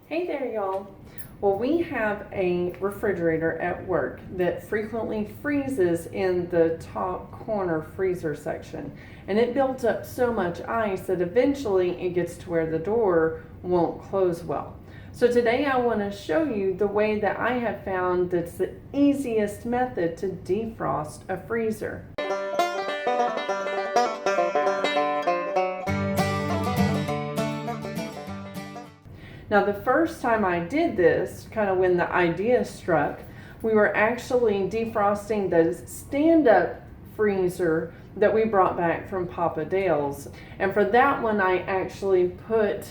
Hey there, y'all. Well, we have a refrigerator at work that frequently freezes in the top corner freezer section. And it built up so much ice that eventually it gets to where the door won't close well. So today I want to show you the way that I have found that's the easiest method to defrost a freezer. Now, the first time I did this, kind of when the idea struck, we were actually defrosting the stand-up freezer that we brought back from Papa Dale's. And for that one, I actually put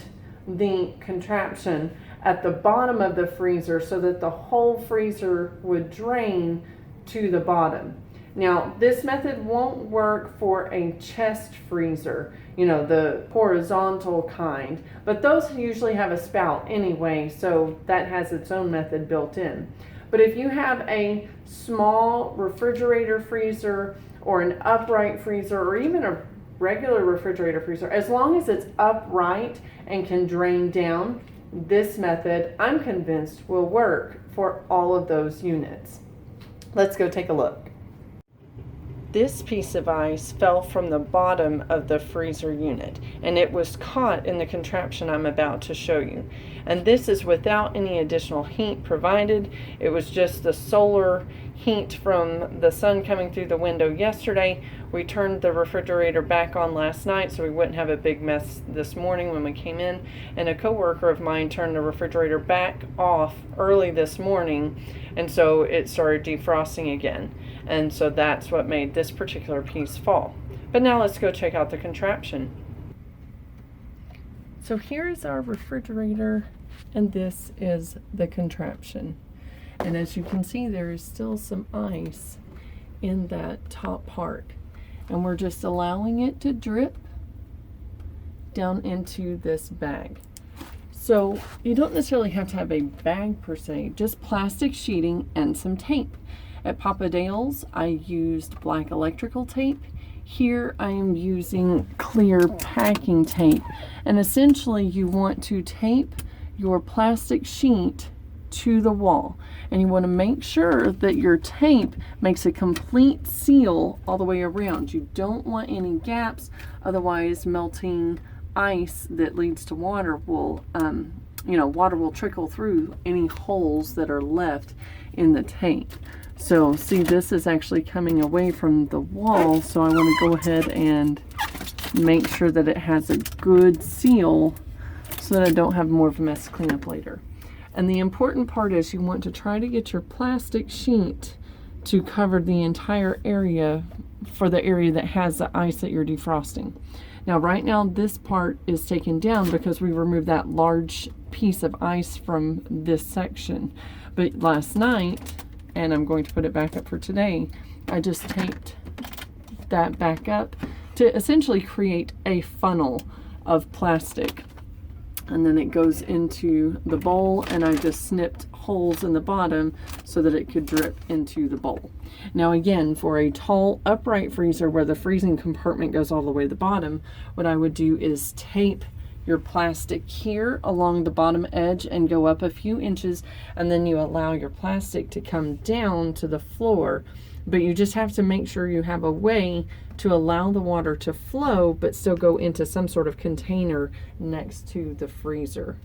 the contraption at the bottom of the freezer so that the whole freezer would drain to the bottom. Now, this method won't work for a chest freezer, the horizontal kind, but those usually have a spout anyway, so that has its own method built in. But if you have a small refrigerator freezer or an upright freezer or even a regular refrigerator freezer, as long as it's upright and can drain down, this method, I'm convinced, will work for all of those units. Let's go take a look. This piece of ice fell from the bottom of the freezer unit, and it was caught in the contraption I'm about to show you. And this is without any additional heat provided. It was just the solar heat from the sun coming through the window yesterday. We turned the refrigerator back on last night so we wouldn't have a big mess this morning when we came in. And a coworker of mine turned the refrigerator back off early this morning, and so it started defrosting again. And so that's what made this particular piece fall. But now let's go check out the contraption. So here's our refrigerator, and this is the contraption. And as you can see, there is still some ice in that top part. And we're just allowing it to drip down into this bag. So you don't necessarily have to have a bag per se, just plastic sheeting and some tape. At Papa Dale's, I used black electrical tape. Here I am using clear packing tape. And essentially you want to tape your plastic sheet to the wall. And you want to make sure that your tape makes a complete seal all the way around. You don't want any gaps, otherwise melting ice that leads to water will, water will trickle through any holes that are left in the tape. So see, this is actually coming away from the wall, so I want to go ahead and make sure that it has a good seal so that I don't have more of a mess to clean up later. And the important part is you want to try to get your plastic sheet to cover the entire area for the area that has the ice that you're defrosting. Now right now this part is taken down because we removed that large piece of ice from this section. But last night, and I'm going to put it back up for today, I just taped that back up to essentially create a funnel of plastic. And then it goes into the bowl, and I just snipped holes in the bottom so that it could drip into the bowl. Now again, for a tall upright freezer where the freezing compartment goes all the way to the bottom, what I would do is tape your plastic here along the bottom edge and go up a few inches, and then you allow your plastic to come down to the floor. But you just have to make sure you have a way to allow the water to flow but still go into some sort of container next to the freezer.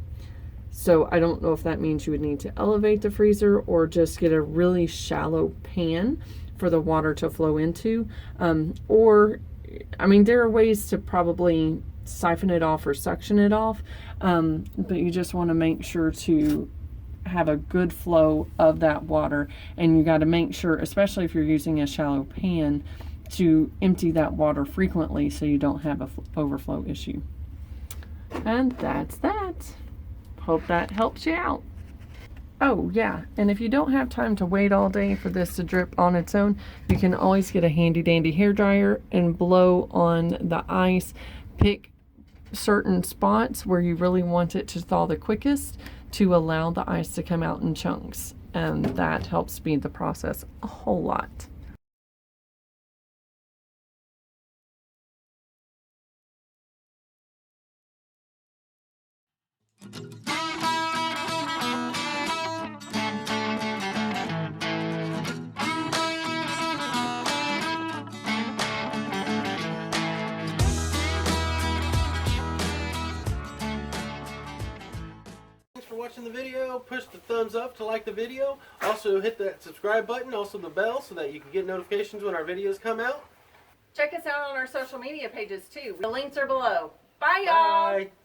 So I don't know if that means you would need to elevate the freezer or just get a really shallow pan for the water to flow into. There are ways to probably siphon it off or suction it off, but you just want to make sure to have a good flow of that water, and you got to make sure, especially if you're using a shallow pan, to empty that water frequently so you don't have a overflow issue. And that's that. Hope that helps you out. Oh yeah, and if you don't have time to wait all day for this to drip on its own, you can always get a handy dandy hair dryer and blow on the ice. Pick certain spots where you really want it to thaw the quickest to allow the ice to come out in chunks, and that helps speed the process a whole lot. watching the video. Push the thumbs up to like the video. Also hit that subscribe button, also the bell, so that you can get notifications when our videos come out. Check us out on our social media pages too. The links are below. Bye, y'all. Bye.